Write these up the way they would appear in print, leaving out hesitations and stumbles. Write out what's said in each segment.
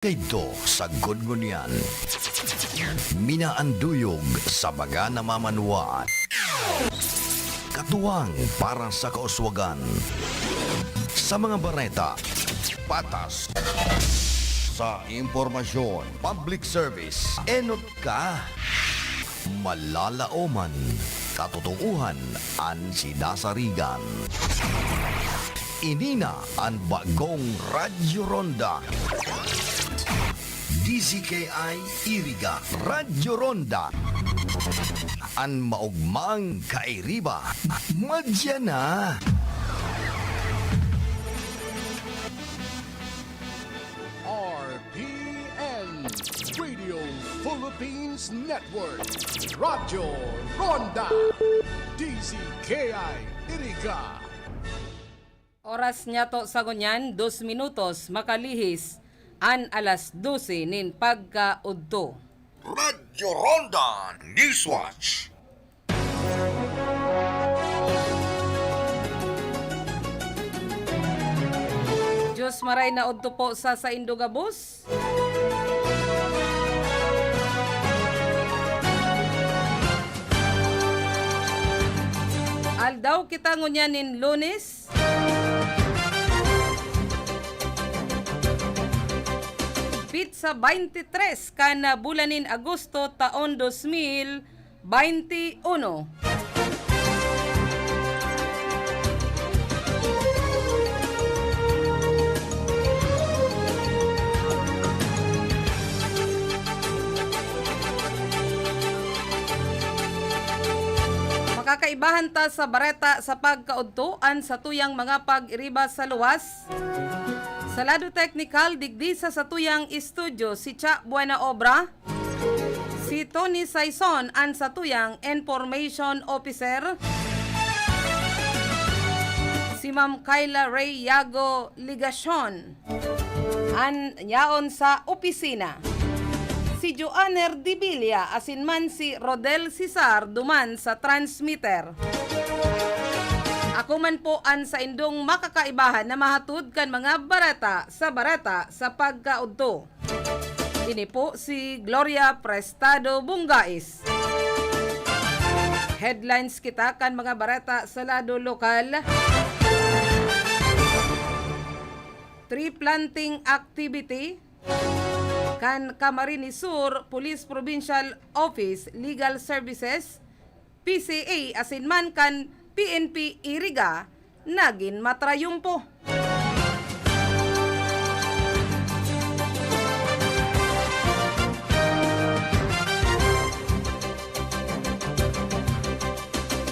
Kayto sa gudngunyan, minaanduyog sa baga namamanwaan, katuwang para sa kauswagan, sa mga bareta, patas, sa impormasyon, public service, enot ka, malalaoman, katotohanan, ang sinasarigan. Inina ang bagong Radyo Ronda. DZKI Iriga Radyo Ronda. Ang maugmang kairiba. Madya na. RPN Radio Philippines Network Radyo Ronda DZKI Iriga. Oras niya to sa gunyan, 2 minutos makalihis an alas 12 nin pagkaudto. Radyo Ronda Newswatch. Diyos maray na udto po sa Indogabus. Aldaw kita ngunyan nin Lunes. Sa 23 kana bulanin Agosto taon 2021. Makakaibahan ta sa bareta sa pagkaudtuan sa tuyang mga pag-iriba sa luwas. Sa lado technical, digdi sa tuyang studio si Cha Buena Obra, si Tony Saison ang sa tuyang information officer, si Ma'am Kyla Ray Yago Ligacion an yaon sa opisina, si Joanner Dibilia asinman si Rodel Cesar duman sa transmitter. Ako man po an sa indong makakaibahan na mahatud kan mga barata sa pagkaudto. Ini po si Gloria Prestado Bungais. Headlines kita kan mga barata sa lado lokal. Tree planting activity kan Camarines Sur Police Provincial Office Legal Services PCA asinman kan PNP Iriga nagin matrayumpo.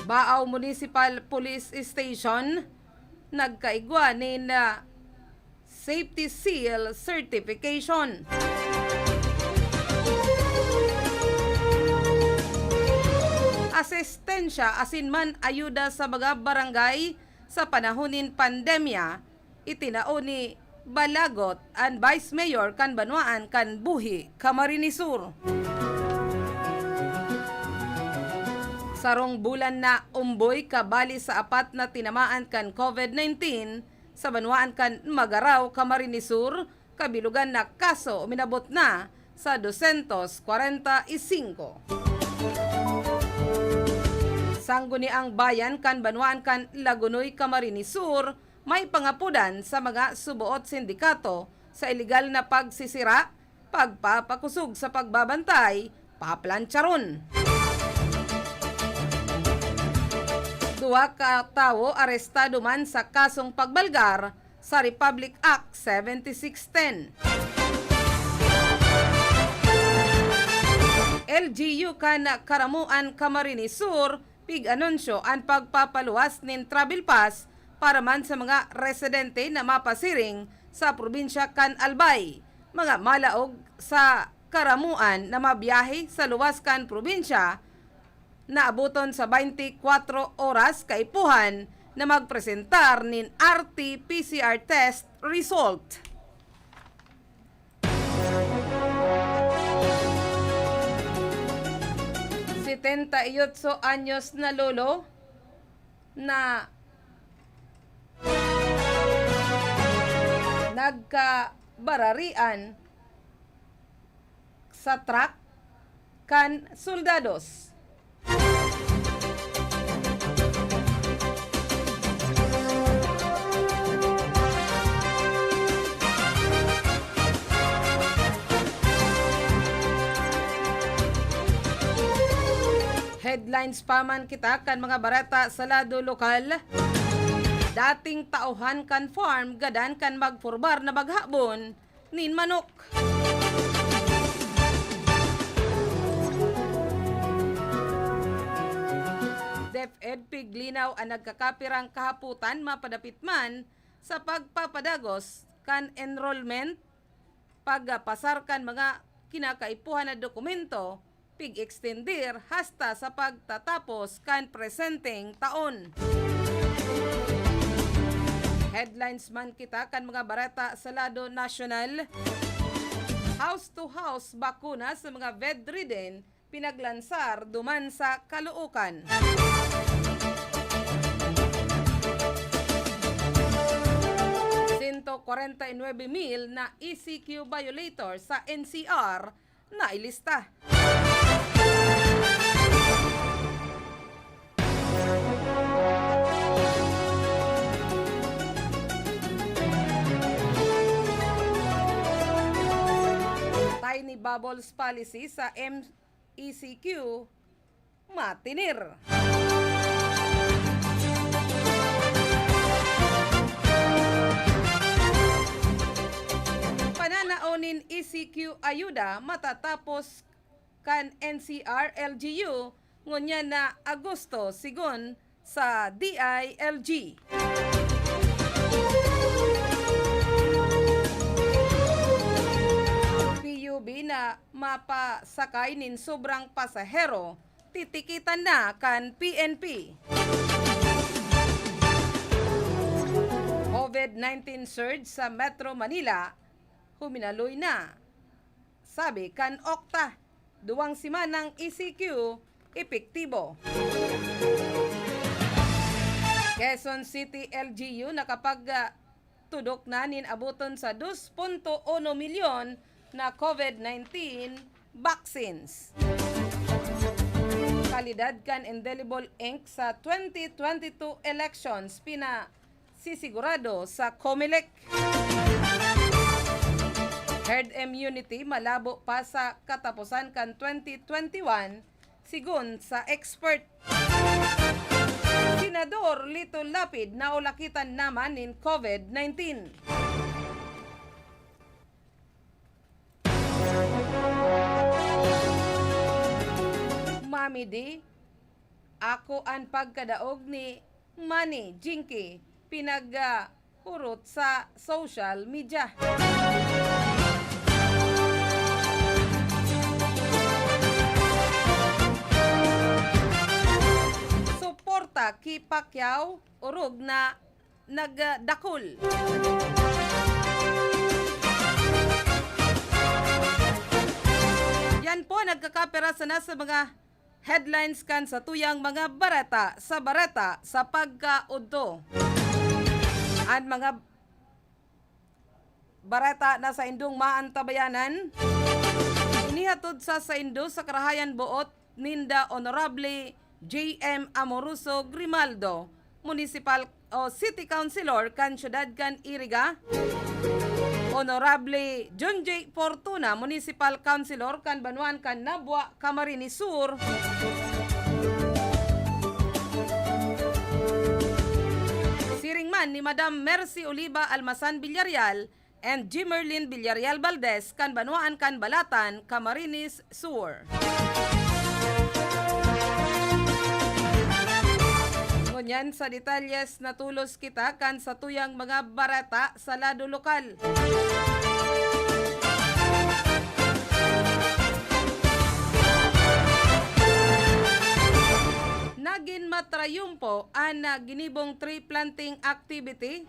Baaw Municipal Police Station nagkaigwa ni Safety Seal Certification. Asistensya asinman ayuda sa mga barangay sa panahonin pandemya itinao ni Balagot ang Vice Mayor kan Banwaan kan Buhi, Camarines Sur. Sarong bulan na umboy kabali sa apat na tinamaan kan COVID-19 sa Banwaan kan Magaraw, Camarines Sur, kabilugan na kaso uminabot na sa 245. Sangguni ang bayan kan Banwaan kan Lagunoy, Camarines Sur, may pangapudan sa mga subuot sindikato sa ilegal na pagsisira, pagpapakusog sa pagbabantay, paplantsaron. 2 ka tawo arestado man sa kasong pagbalgar sa Republic Act 7610. LGU kan Karamuan, Camarines Sur, pig-anunsyo ang pagpapaluwas nin travel pass para man sa mga residente na mapasiring sa probinsya kan Albay. Mga malaog sa Karamuan na mabiyahe sa luwas kan probinsya na abuton sa 24 oras kaipuhan na magpresentar nin RT-PCR test result. Si 78 anyos na lolo na nagkabararian sa truck kan soldados. Headlines pa man kita kan mga barata sa lado lokal. Dating tauhan kan farm gadan kan magfurbar na baghabon nin manok. DepEd piglinaw ang nagkakapirang kahaputan mapadapit man sa pagpapadagos kan enrollment pagpasar kan mga kinakaipuhan na dokumento pig-extender hasta sa pagtatapos kan presenteng taon. Headlines man kita kan mga barata sa lado nasyonal. House to house bakuna sa mga bedridden pinaglansar duman sa Caloocan. $149,000 na ECQ violator sa NCR na ilista. Tiny bubbles policy sa MECQ matinir. Pananaonin ECQ ayuda matatapos kan NCR LGU ngunya na Agosto sigon sa DILG. PUB na mapasakay nin sobrang pasahero titikitan na kan PNP. COVID-19 surge sa Metro Manila huminaloy na. Sabi kan Okta, 2 simanang ECQ epektibo. Quezon City LGU nakapag tudok na nin abuton sa 2.1 milyon na COVID-19 vaccines. Kalidad kan indelible ink sa 2022 elections sisigurado sa COMELEC. Herd immunity malabo pa sa katapusan kan 2021 sigon sa expert. Senador Lito Lapid naulakitan naman nin COVID-19. Mami di, ako ang pagkadaog ni Manny Jinky pinagpurot sa social media. Suporta ki Pacquiao urog na nagdakol. Yan po nagkakapera sa nasa mga headlines kan sa tuyang mga barata sa pagkaudto. At mga barata na sa indong maantabayanan, inihatod sa indo sa Karahayan Buot ninda Honorable J.M. Amoruso Grimaldo, Municipal o City Councilor kan Syudad kan Iriga, Honorable John J. Fortuna, Municipal Councilor kan Banuan kan Nabwa, Camarines Sur, siringman ni Madam Mercy Oliva Almasan Villarreal and Jimerlin Villarreal Valdez kan Banuan kan Balatan, Camarines Sur. Ngunyan sa detalyes na tulos kita kan sa tuyang mga barata sa lado lokal. Nagin matrayumpo ang ginibong tree planting activity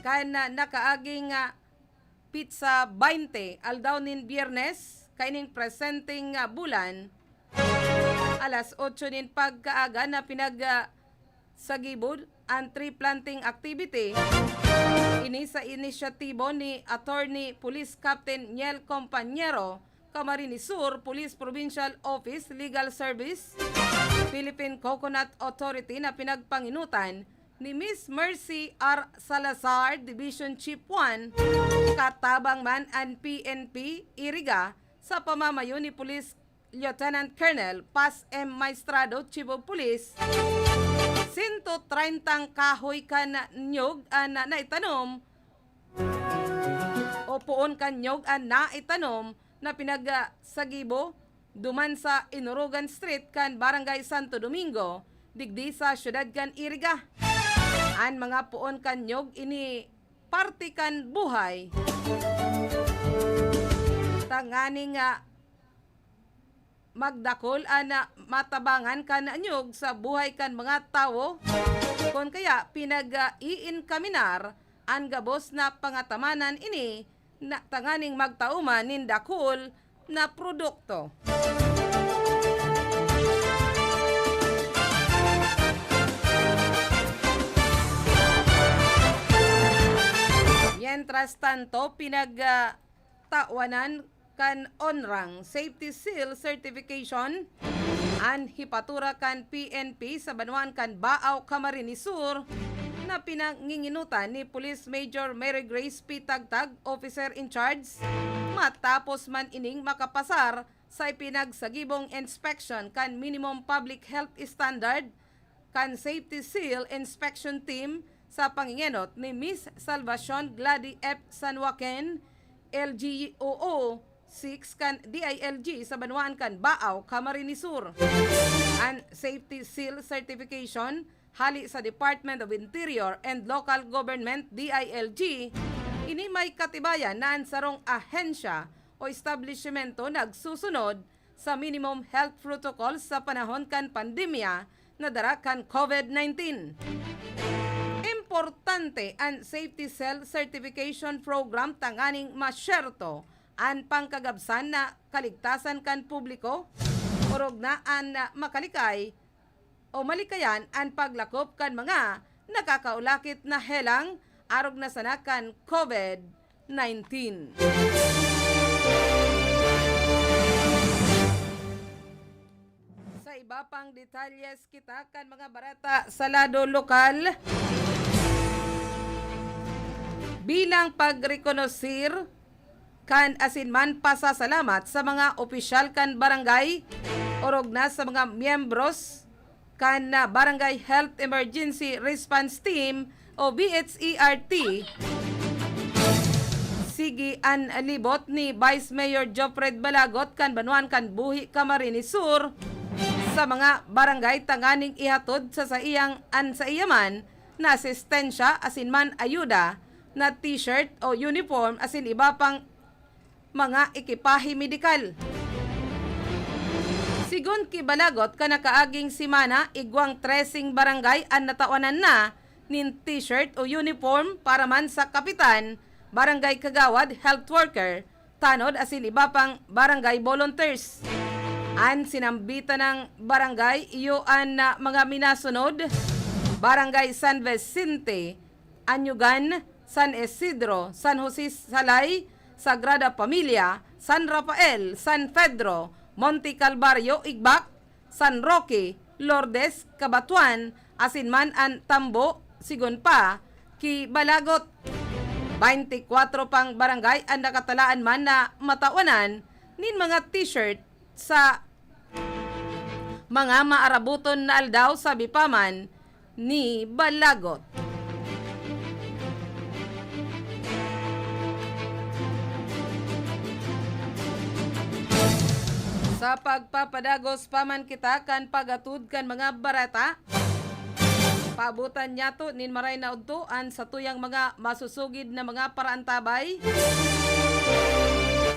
kan nakaaging pizza 20 aldaw nin Biyernes kaining presenting bulan alas 8 nin pagkaaga na sagibod ang tree planting activity. Ini sa inisyatibo ni Attorney Police Captain Niel Compañero Camarines Sur Police Provincial Office Legal Service, Philippine Coconut Authority na pinagpanginutan ni Miss Mercy R. Salazar, Division Chief 1, katabang man ang PNP Iriga sa pamamayo ni Police Lieutenant Colonel Paz M. Maestrado, Chief of Police. 130 kahoy kan nyog na naitanom o puon kan nyog na itanom na pinagsagibo duman sa Inurugan Street kan Barangay Santo Domingo, digdi sa syudad kan Iriga. An mga puon kan nyog ini party kan buhay. Tanganing magdakol ana matabangan kan nyog sa buhay kan mga tawo. Kon kaya pinag-iinkaminar ang gabos na pangatamanan ini na tanganing magtauman nin dakol na produkto. Mientras tanto, pinagtawanan kan onrang safety seal certification an hipatura kan PNP sa Banuan kan Baaw, Camarines Sur na pinanginginutan ni Police Major Mary Grace P. Tagtag, Officer in Charge, matapos man ining makapasar sa ipinagsagibong inspection kan Minimum Public Health Standard kan Safety Seal Inspection Team sa pangingenot ni Miss Salvacion Glady F. San Joaquin, LGOO 6 kan DILG sa Banuan kan Baaw, Camarines Sur. Ang Safety Seal Certification hali sa Department of Interior and Local Government DILG, ini may katibayan na ang sarong ahensya o establishmento nagsusunod sa minimum health protocols sa panahon kan pandemya na dara kan COVID-19. Importante ang Safety Seal Certification Program tanganing masyerto ang pangkagabsan na kaligtasan kan publiko, urog na ang makalikay o malikayan ang paglakop kan mga nakakaulakit na helang arog na sanakan COVID-19. Sa iba pang detalyes kita kan mga barata sa lado lokal, bilang pagrekonosir kan asinman pasasalamat sa mga opisyal kan barangay orog na sa mga miyembros kan Barangay Health Emergency Response Team o BHERT. Sige an libot ni Vice Mayor Jofred Balagot kan Banuan kan Buhi, Camarines Sur sa mga barangay tanganing ihatod sa saiyang ansaiyaman na asistensya asinman ayuda na t-shirt o uniform asin iba pang mga ekipahe medikal. Sigon Kibalagot kanakaaging simana igwang 13 barangay ang natawanan na nin t-shirt o uniform para man sa kapitan, barangay kagawad, health worker, tanod asin iba pang barangay volunteers. An sinambitan ng barangay iyo an mga minasunod, barangay San Vicente, Anyugan, San Isidro, San Jose Salay, Sagrada Familia, San Rafael, San Pedro, Monte Calvario, Igbak, San Roque, Lourdes, Cabatuan, asinman an Tambo, sigon pa, Kibalagot. 24 pang barangay ang nakatalaan man na matawanan nin mga t-shirt sa mga maarabuton na aldaw sa bipaman ni Balagot. Sa pagpapadagos paman kita kan pagatud kan mga barata, paabutan niya to nin maray na udtoan sa tuyang mga masusugid na mga paraantabay.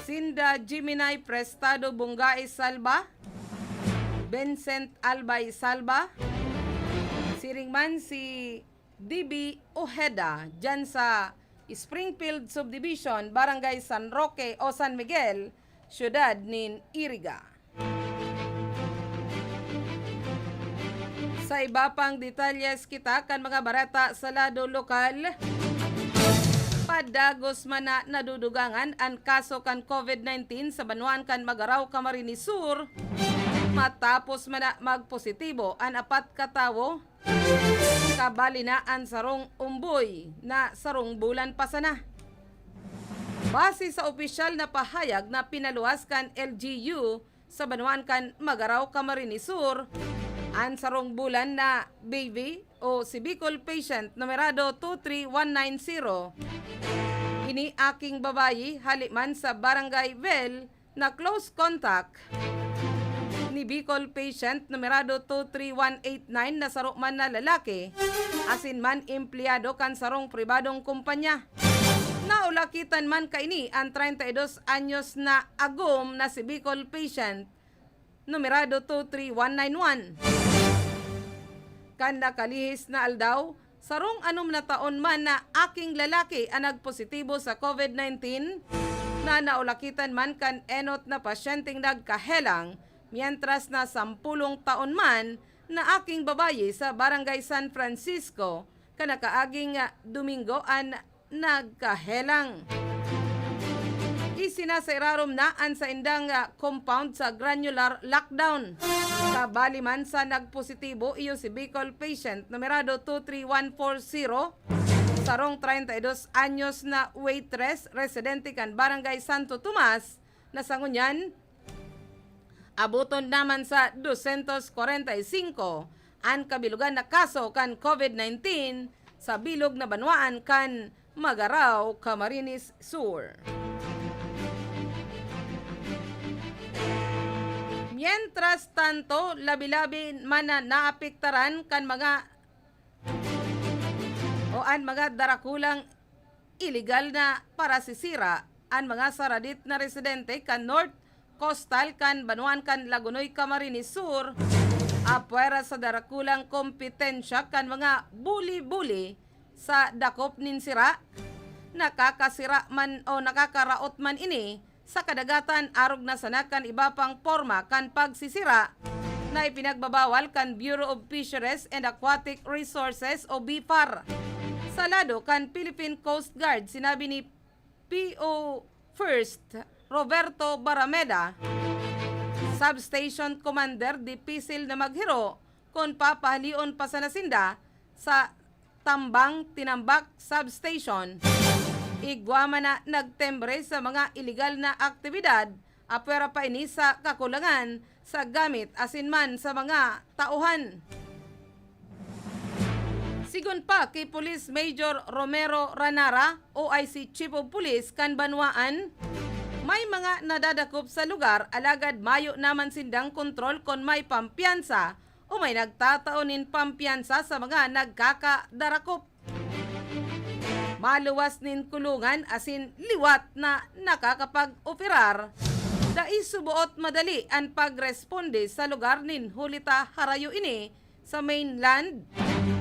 Sinda Jiminay Prestado Bungay Salba, Vincent Albay Salba, siringman si DB Ojeda dyan sa Springfield Subdivision, Barangay San Roque o San Miguel, Syudad nin Iriga. Sa iba pang detalyes kita kan mga barata sa lado lokal, Dagos man na nadudugangan ang kaso kan COVID-19 sa Banuan kan Magaraw, Camarines Sur, matapos man na magpositibo ang 4 katawo, kabali na ang sarong umboy na sarong bulan pa sana. Base sa opisyal na pahayag na pinaluwas kan LGU sa Banuan kan Magaraw, Camarines Sur, ang sarong bulan na baby o si Bicol patient numerado 23190, ini aking babayi haliman sa Barangay Vel na close contact ni Bicol patient numerado 23189 na sarong man na lalaki, asin man empleyado kan sarong pribadong kumpanya. Naulakitan man kaini ang 32 anyos na agom na si Bicol patient numerado 23191. Kan nakalihis na aldaw, sarong anom na taon man na aking lalaki ang nagpositibo sa COVID-19 na naulakitan man kan enot na pasyenteng nagkahelang, mientras na 10 taon man na aking babayi sa Barangay San Francisco kanakaaging Domingo ang nagkahelang. Isinasirarom na ang sa indang compound sa granular lockdown. Kabali man sa nagpositibo iyo si Bicol patient numerado 23140, sarong 32 anyos na waitress residente kan Barangay Santo Tomas na sangunyan. Abuton naman sa 245 ang kabilugan na kaso kan COVID-19 sa bilog na Banuan kan Magaraw, Camarines Sur. Mientras tanto, labi-labi man na naapektaran kan mga darakulang illegal na parasisira ang mga saradit na residente kan North Coastal kan Banuan kan Lagunoy, Camarines Sur, apwera sa darakulang kompetensya kan mga buli-buli sa dakop nin sira, nakakasira man o nakakaraot man ini sa kadagatan arog na sanakan iba pang forma kan pagsisira na ipinagbabawal kan Bureau of Fisheries and Aquatic Resources o BFAR. Sa lado kan Philippine Coast Guard, sinabi ni PO First Roberto Barameda, Substation Commander, dipisil na maghiro kung papahalion pa sa nasinda sa Tambang Tinambak Substation. Igwama na nagtembre sa mga illegal na aktibidad, apwera pa ini sa kakulangan sa gamit asinman sa mga tauhan. Sigun pa kay Police Major Romero Ranara, OIC Chief of Police kan Banuaan, may mga nadadakop sa lugar, alagad mayo naman sindang kontrol kung may pampiyansa o may nagtataonin pampiyansa sa mga nagkakadarakop. Maluwas nin kulungan asin liwat na nakakapag-operar, dai subuot madali ang pagresponde sa lugar nin hulita harayo ini sa mainland.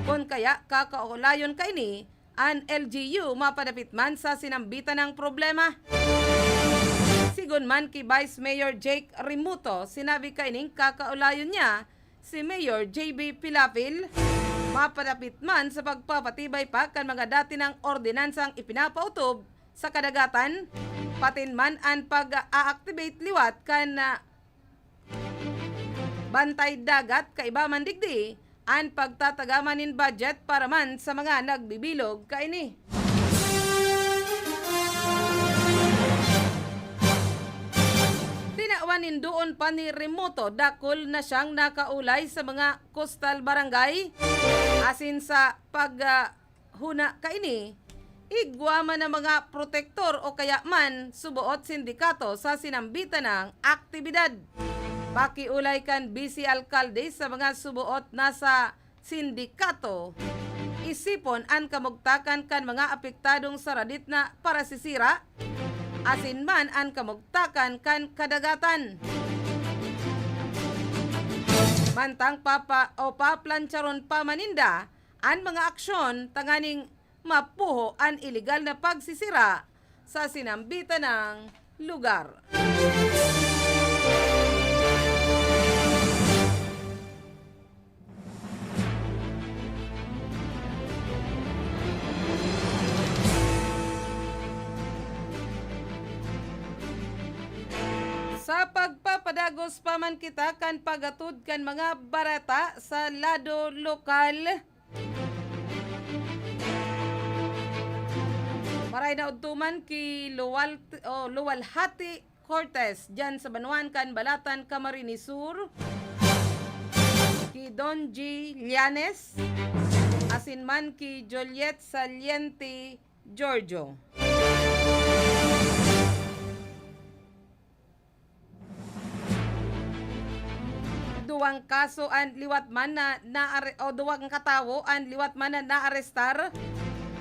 Kung kaya kakaulayon ka ini, ang LGU mapadapit man sa sinambitan ng problema. Sigun man ki Vice Mayor Jake Rimuto, sinabi ka ining kakaulayon niya si Mayor JB Pilapil, mapadapit man sa pagpapatibay pa kan mga dati ng ordinansang ipinapautob sa kadagatan, patin man ang pag-a-activate liwat kan bantay dagat kaiba man digdi, ang pagtatagamanin budget para man sa mga nagbibilog kaini. Tinawanin doon pa ni Remoto, dakol na siyang nakaulay sa mga coastal barangay, asin sa paghuna kaini, igwama na mga protektor o kaya man subuot sindikato sa sinambitan ng aktibidad. Pakiulay kan BC Alcalde sa mga subuot na sa sindikato, isipon ang kamugtakan kan mga apektadong saradit na parasisira, asin man ang kamugtakan kan kadagatan. Mantang paplansyaron pa maninda ang mga aksyon tanganing mapuho ang iligal na pagsisira sa sinambitan ng lugar. Sa pagpapadagos pa man kita kan pagatud kan mga barata sa lado lokal. Maray na udtuman ki Luwalhati Cortez dyan sa Banuan kan Balatan, Camarines Sur. Ki Don G. Llanes asin man ki Juliet Saliente Giorgio. Duwang kaso an liwat man duwang katawo an liwat man na naarestar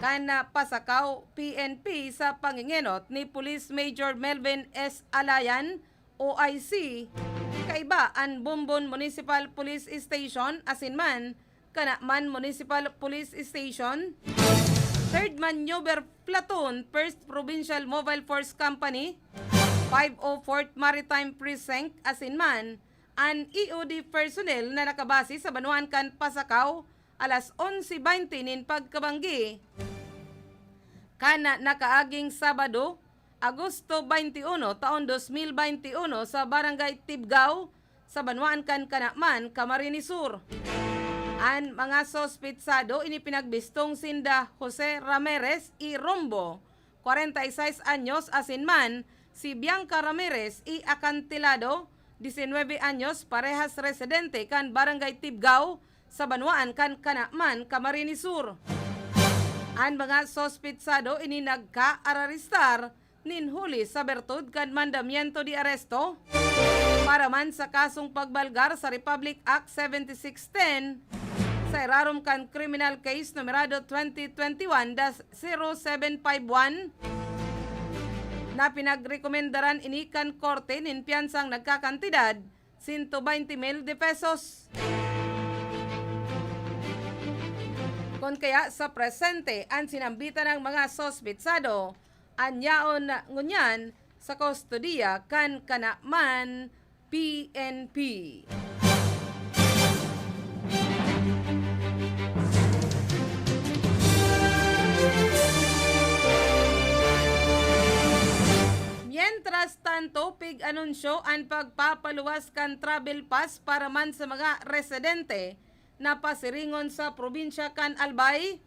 kana pasakaw PNP sa pangingenot ni Police Major Melvin S. Alayan, OIC, kaiba an Bumbon Municipal Police Station asin man kana man Municipal Police Station, 3rd Maneuver Platoon, 1st Provincial Mobile Force Company, 504th Maritime Precinct asin man an EOD personnel na nakabase sa Banuan kan Pasakaw alas 11:20 nin pagkabanggi kana nakaaging Sabado, Agosto 21, taon 2021 sa Barangay Tibgaw sa Banuan kan Kanakman, Camarines Sur. An mga sospitsado inipinagbistong sinda Jose Ramirez y Rombo, 46 anyos asin man si Bianca Ramirez y Acantilado, 19 anyos, parehas residente kan Barangay Tibgaw sa Banuan kan Kanakman, Camarines Sur. Ang mga sospitsado ini nagka-araristar ninhuli sa bertud kan mandamiento di aresto para man sa kasong pagbalgar sa Republic Act 7610 sa irarom kan criminal case numerado 2021-0751 na pinagrekomendaran ini kan korte nin piyansang nagkakantidad 120,000 pesos. Kon kaya sa presente ang sinambitan ng mga sospitsado anyaon na ngunyan sa kustodiya kan Kanakman PNP. Mientras tanto, pig-anunsyo ang pagpapaluwas kan travel pass para man sa mga residente na pasiringon sa probinsya kan Albay.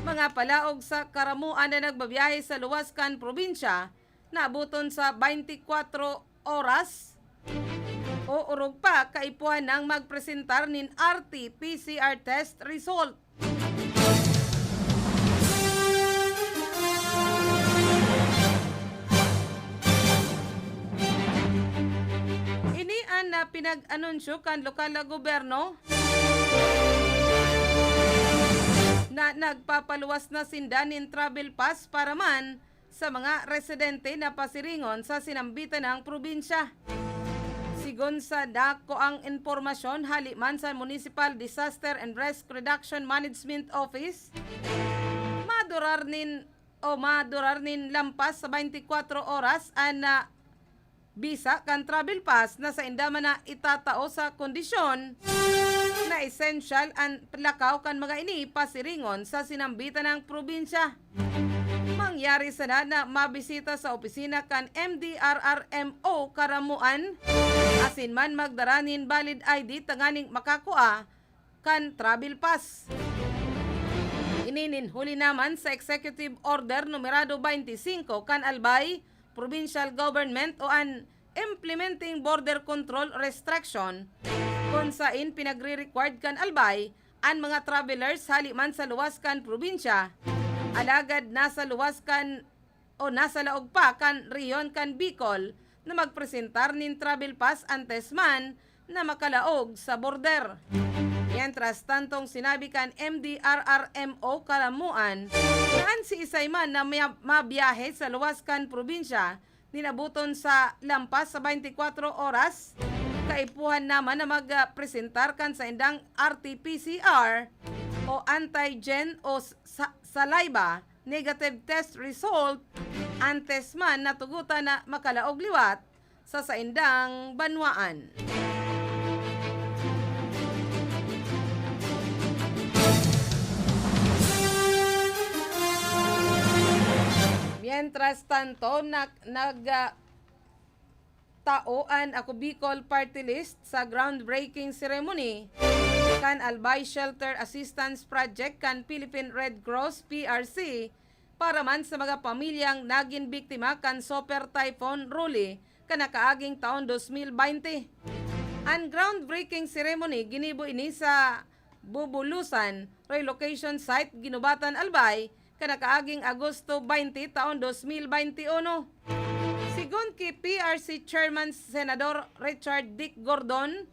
Mga palaog sa karamuan na nagbabiyahe sa luwas kan probinsya naabuton sa 24 oras o urog pa kaipuhan ng magpresentar nin RT-PCR test result. Ini ang pinag-anunsyo kan lokal na gobyerno na nagpapaluwas na sindanin travel pass para man sa mga residente na pasiringon sa sinambitan ng probinsya. Sigon sa dako ang informasyon haliman sa Municipal Disaster and Risk Reduction Management Office, madurar nin lampas sa 24 oras na bisa kan travel pass na sa indama na itatao sa kondisyon na essential ang lakaw kan mga ini pasiringon sa sinambitan ng probinsya. Mangyari sana na mabisita sa opisina kan MDRRMO Karamuan asin man magdaranin valid ID tanganing makakuha kan travel pass. Ininhuli naman sa Executive Order numerado 25 kan Albay Provincial Government o an Implementing Border Control Restriction kung saan pinagre-required kan Albay ang mga travelers haliman sa luwas kan probinsya alagad nasa luwas kan o nasa laog pa kan riyon kan Bicol na magpresentar nin travel pass antes man na makalaog sa border. Mientras tantong sinabi kan MDRRMO Kalamuan na si isay man na mabiyahe sa luwas kan probinsya ninabuton sa lampas sa 24 oras kaipuhan naman na magpresentar kan sa indang RT-PCR o antigen o saliva negative test result antes man natugutan na makalaog liwat sa saindang banwaan. Mientras tanto, nagtaoan ako Bicol Party List sa groundbreaking ceremony kan Albay Shelter Assistance Project kan Philippine Red Cross PRC para man sa mga pamilyang naging biktima kan Super Typhoon Ruli kanakaaging taon 2020. Ang groundbreaking ceremony ginibo ini sa Bubulusan Relocation Site Ginubatan Albay kanakaaging Agosto 20 taon 2021. Sigon ki PRC Chairman Senador Richard Dick Gordon,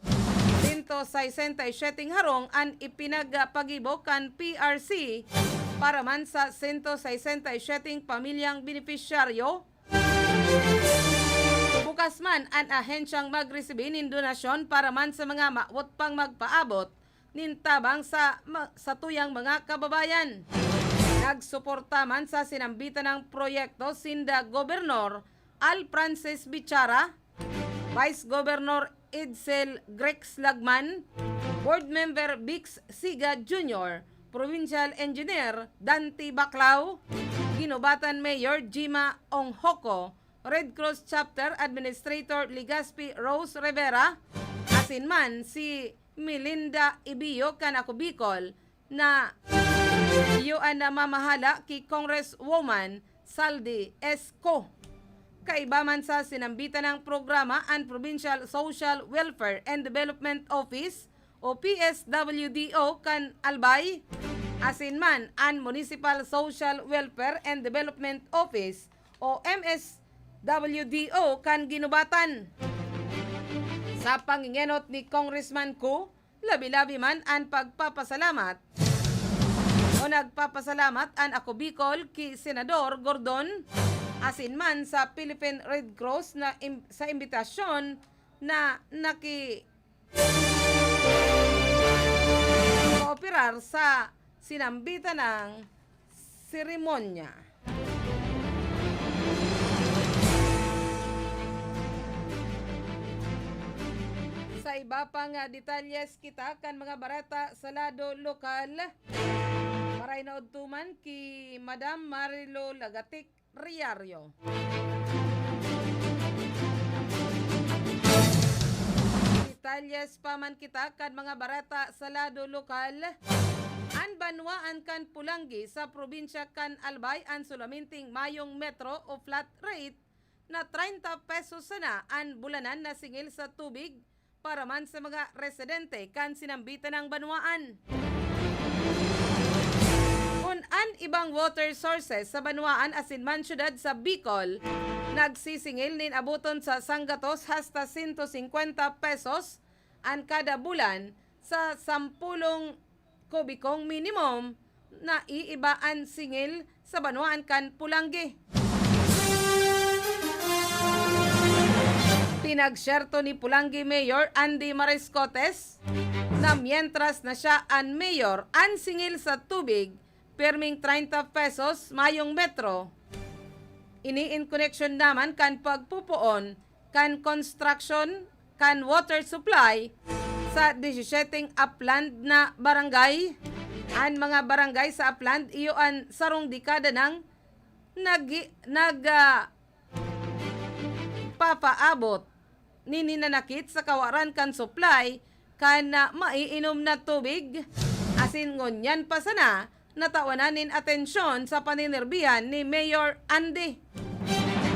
167 harong an ipinagpagibo kan PRC para man sa 167 pamilyang benepisyaryo. Bukas man ang ahensyang magresibi nin donasyon para man sa mga maot pang magpaabot nin tabang sa tuyang mga kababayan. Nagsuporta man sa sinambitan ng proyekto sinda Gobernador Al Francis Bichara, Vice Governor Edsel Grex Lagman, Board Member Bix Siga Jr., Provincial Engineer Dante Baclao, Ginubatan Mayor Jima Onghoko, Red Cross Chapter Administrator Ligaspi Rose Rivera, asin man si Melinda Ibio kanako Bicol na iyoan na mamahala ki Congresswoman Saldi Esco. Kaiba man sa sinambitan ng programa ang Provincial Social Welfare and Development Office o PSWDO kan Albay, asin man ang Municipal Social Welfare and Development Office o MSWDO kan Ginubatan. Sa pangingenot ni Congressman Ko, labi-labi man ang pagpapasalamat o nagpapasalamat ang ako Bicol ki Senador Gordon, asin man sa Philippine Red Cross na sa imbitasyon na kooperar sa sinambitan ng seremonya. Sa iba pang detalyes kita kan mga barata sa lado lokal, maray na udtuman ki Madam Marilo Lagatik Riario. Detalyes pa man kita kan mga barata sa lado lokal, an banwaan kan Pulangi sa probinsya kan Albay an sulaminting mayong metro o flat rate na 30 pesos sana an bulanan na singil sa tubig para man sa mga residente kan sinambitan ng banwaan. An ibang water sources sa Banwaan asin man syudad sa Bicol nagsisingil nin abuton sa sanggatos hasta 150 pesos an kada bulan sa 10 kubikong minimum na iibaan singil sa Banwaan kan Pulangi. Pinagsyerto ni Pulangi Mayor Andy Mariscotes na mientras na siya ang mayor ang singil sa tubig perming 30 pesos mayong metro. Ini in connection naman kan pagpupuon, kan construction, kan water supply sa 17 upland na barangay. Ang mga barangay sa upland iyo ang sarong dekada nang papaabot nininanakit sa kawaran kan supply kan maiinom na tubig. Asin ngunyan pa sana natawanan atensyon sa paninirbihan ni Mayor Andy.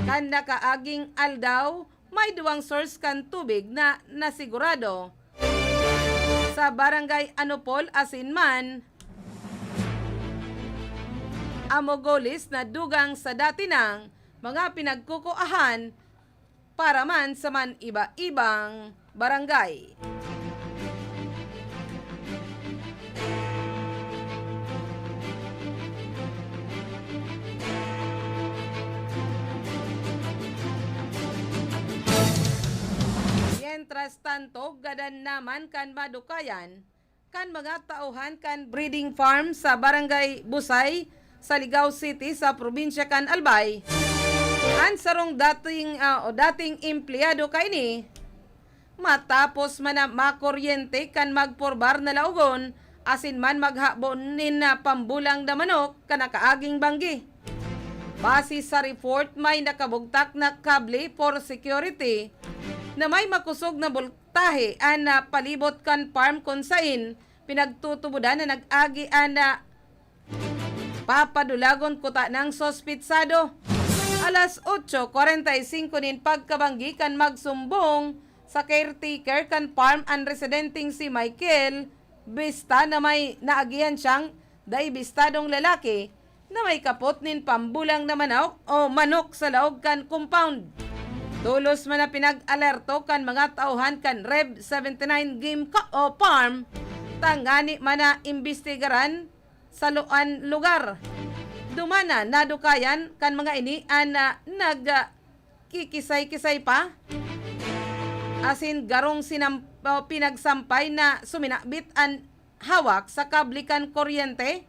Kan nakaaging aldaw, may duwang source kan tubig na nasigurado sa barangay Anupol asin man Amogolis na dugang sa dati ng mga pinagkukuahan para man sa man iba-ibang barangay. Mientras tanto, gadan naman kan madukayan, kan mga tauhan kan breeding farm sa barangay Busay, sa Ligao City sa probinsya kan Albay. Ang sarong dating empleyado kaini, matapos man na makuryente kan magporbar na laugon, asin man maghabon nin na pambulang da manok kanakaaging banggi. Base sa report, may nakabugtak na kable for security na may makusog na voltahe na palibot kan farm kung sain pinagtutubudan na nag-agi na papadulagon kuta ng sospitsado. Alas 8:45 nin pagkabanggi kan magsumbong sa caretaker kan farm and residenting si Michael Bista na may naagihan siyang daibistadong lalaki na may kapot nin pambulang na manok sa laog kan compound. Tulos man na pinag-alerto kan mga tauhan kan Rev 79 Game Farm, tangani man na imbestigaran sa lugar. Dumana nadukayan kan mga ini nagkikisay-kisay pa. Asin garong pinagsampay na suminakbit an hawak sa kablikan kuryente.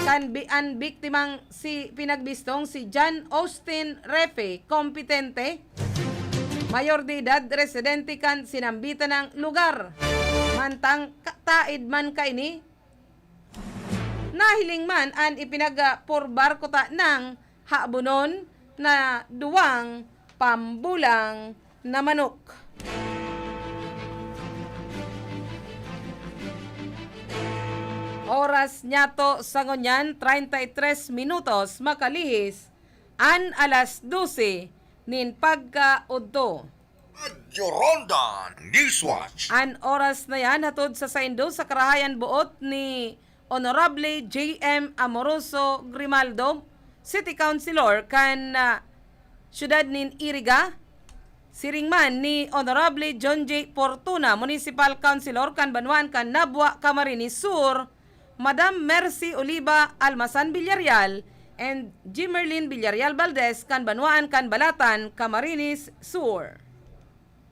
Kan an biktimang si pinagbistong si John Austin Refe, kompetente, mayor de edad, residente kan sinambitan ng lugar. Mantang taid man kaini, nahiling man an ipinagpurbar kuta ng habunon na duwang pambulang na manok. Oras nyato sa ngunyan, 33 minutos makalihis, alas 12 nin pagkaudto. Radyo Ronda Newswatch. An oras na yan hatod sa saindo sa karahayan buot ni Honorable J.M. Amoroso Grimaldo, City Councilor kan syudad nin Iriga. Siringman ni Honorable John J. Fortuna, Municipal Councilor kan Banwan kan Nabwa, Camarines Sur, Madam Mercy Oliva Almasan Villarreal, and Jimerlin Villarreal Valdez kan Banwaan kan Balatan, Camarines Sur.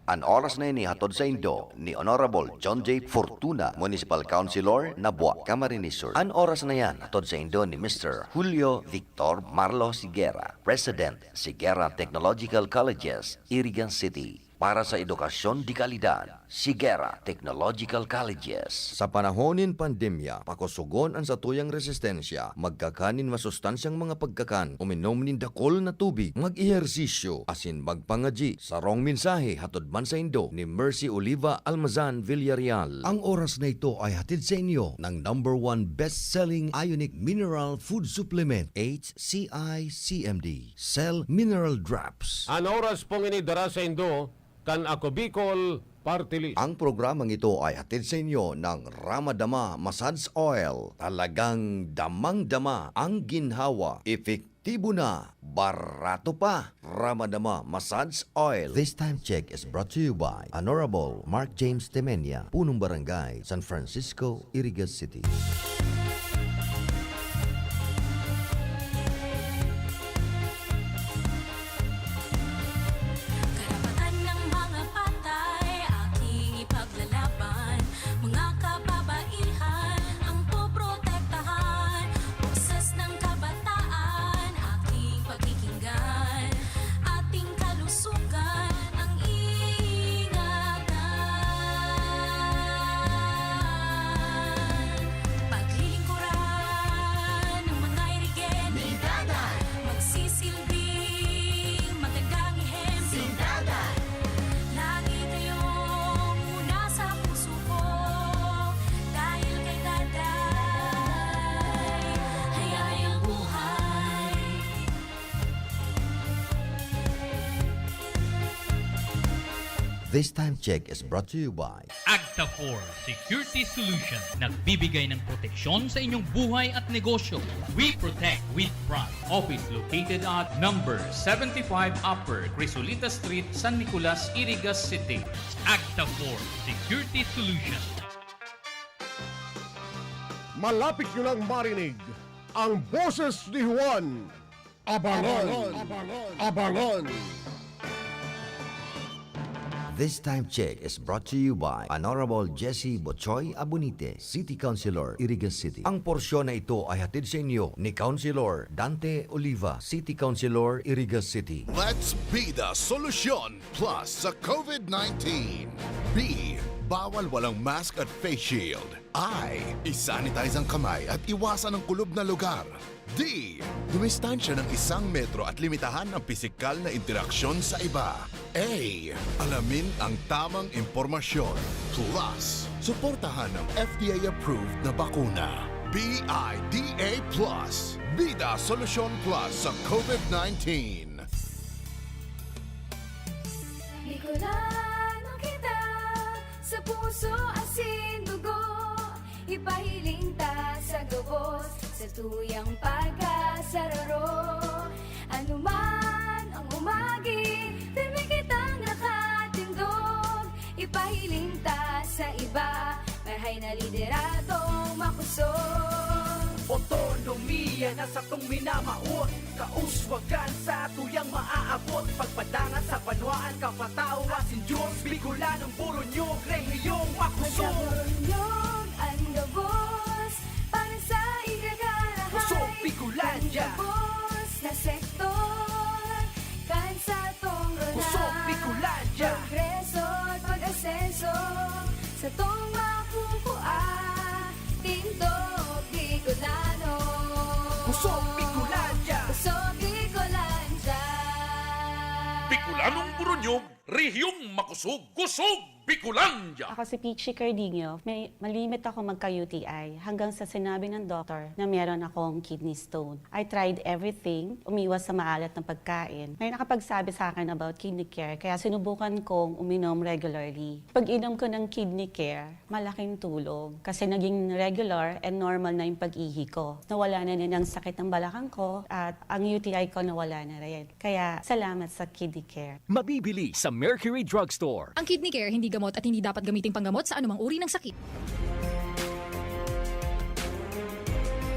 An oras na ini hatod sa Indo ni Honorable John J. Fortuna, Municipal Councilor, Nabwa, Camarines Sur. An oras na yan hatod sa Indo ni Mr. Julio Victor Marlo Sigera, President, Sigera Technological Colleges, Irigan City. Para sa edukasyon di kalidad, Sigera Technological Colleges. Sa panahonin pandemya, pakusugon ang satuyang resistensya, magkakanin masustansyang mga pagkakan, uminom nin dakol na tubig, mag-ehersisyo, asin magpangaji. Sa rong mensahe hatod man sa Indo ni Mercy Oliva Almazan Villarreal. Ang oras na ito ay hatid sa inyo ng #1 best-selling Ionic Mineral Food Supplement, HCI CMD, Cell Mineral Drops. Ang oras pong inidara sa Indo, kan Ako Bicol Party List. Ang programang ito ay hatid sa inyo ng Ramadama Massage Oil. Talagang damang-dama ang ginhawa. Epektibo na, barato pa. Ramadama Massage Oil. This time check is brought to you by Honorable Mark James Temenia, Punong Barangay, San Francisco, Irigas City. Karapatan ng mga patay, aking ipaglalaban. Mga kababaihan, ang poprotektahan. Boses ng kabataan, aking pakikinggan. Ating kalusugan, ang ingatan. Paglilingkuran ng mga irigente, magsisilbing magandang ihemplo. Lagi kayong una sa puso ko, dahil kay Daday, hayayang buhay. This time check is brought to you by Agta4 Security Solution. Nagbibigay ng proteksyon sa inyong buhay at negosyo. We protect with pride. Office located at number 75 Upper Crisolita Street, San Nicolas, Irigas City. Agta4 Security Solution. Malapit nyo lang marinig ang boses ni Juan. Abangan! Abangan! This time check is brought to you by Honorable Jesse Bochoy Abunite, City Councilor, Irigas City. Ang porsyon na ito ay hatid sa inyo ni Councilor Dante Oliva, City Councilor, Irigas City. Let's be the solution plus sa COVID-19. Be Bawal walang mask at face shield. I. Isanitize ang kamay at iwasan ang kulob na lugar. D. Dumistansya ng 1 metro at limitahan ang pisikal na interaksyon sa iba. A. Alamin ang tamang impormasyon. Plus, suportahan ang FDA-approved na bakuna. BIDA Plus. Bida Solusyon Plus sa COVID-19. Bicolano kita, sa puso asin dugo, ipahiling ta sa gabos, sa tuyang pagkasararo. Ano man ang umagi, pirmi kitang nakatindog, ipahiling ta sa iba, marhay na lideratong makusog. Otonomiya na sa tong minamaot, kauswagan sa tuyang maaabot, pagpadangan sa banwaan, kapatao asin Diyos, Bicolanong puro nyog, rehiyong makusog. Nagabulnyog ang gabos, para sa igagarahay. Kusog Bicolandia. Gabos na sektor, kan sa tong ronay. Kusog Bicolandia. Progreso at pag-asenso, sa tong makukuha, tindog Bicolano. Kusog Bicolandia. Kusog Bicolandia. Bicolanong Buronyog, rehiyong makusog, kusog Bicolandia. Ako si Peachy Cardinho. May malimit ako magka-UTI hanggang sa sinabi ng doktor na meron akong kidney stone. I tried everything, umiwas sa maalat ng pagkain. May nakapagsabi sa akin about kidney care, kaya sinubukan kong uminom regularly. Pag inom ko ng kidney care, malaking tulong kasi naging regular and normal na yung pag-ihi ko. Nawala na din ang sakit ng balakang ko at ang UTI ko nawala na rin. Kaya salamat sa kidney care. Mabibili sa Mercury Drugstore. Ang kidney care hindi gamot at hindi dapat gamiting panggamot sa anumang uri ng sakit.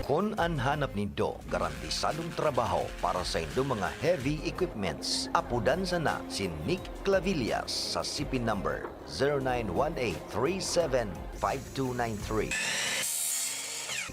Kung ang hanap nindo, garantisadong trabaho para sa indo mga heavy equipments. Apudan sana si Nick Clavillas sa CP number 0918-375293.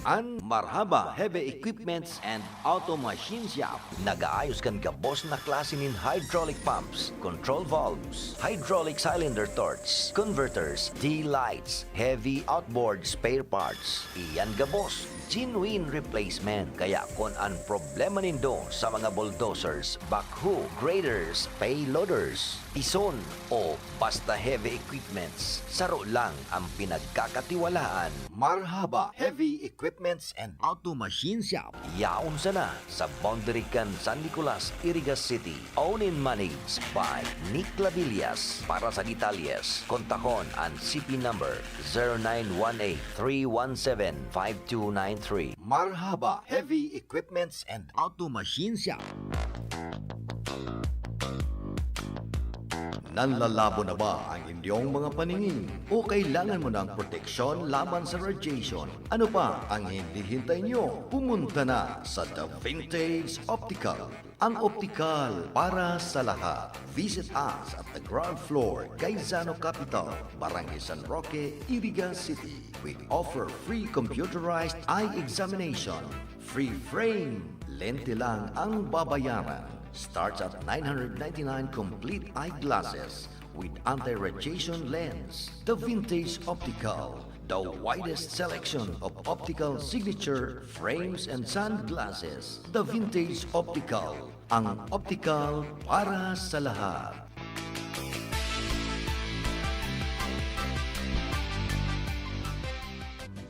An Marhaba Heavy Equipments and Auto Machine Shop. Nagaayos kan gabos na klase nin hydraulic pumps, control valves, hydraulic cylinder torch, converters, D-lights, heavy outboard spare parts. Iyan gabos, genuine replacement. Kaya kung ang problema nindo sa mga bulldozers, backhoe, graders, payloaders, ison o basta heavy equipments, saro lang ang pinagkakatiwalaan. Marhaba Heavy Equipments and Auto Machine Shop. Yaon sana sa boundary kan San Nicolas, Irigas City. Owned and managed by Nick Clavillas. Para sa detalles, kontakon ang CP number 0918-317-5293. Marhaba Heavy Equipments and Auto Machine Shop. Nanlalabo na ba ang inyong mga paningin? O kailangan mo ng proteksyon laban sa radiation? Ano pa ang hindi hintay nyo? Pumunta na sa The Vintage Optical. Ang optical para sa lahat. Visit us at the ground floor, Gaisano Capital, Barangay San Roque, Irigas City. We offer free computerized eye examination. Free frame. Lente lang ang babayaran. Starts at 999 complete eyeglasses with anti-radiation lens. The Vintage Optical, the widest selection of optical signature frames and sunglasses. The Vintage Optical, ang optical para sa lahat.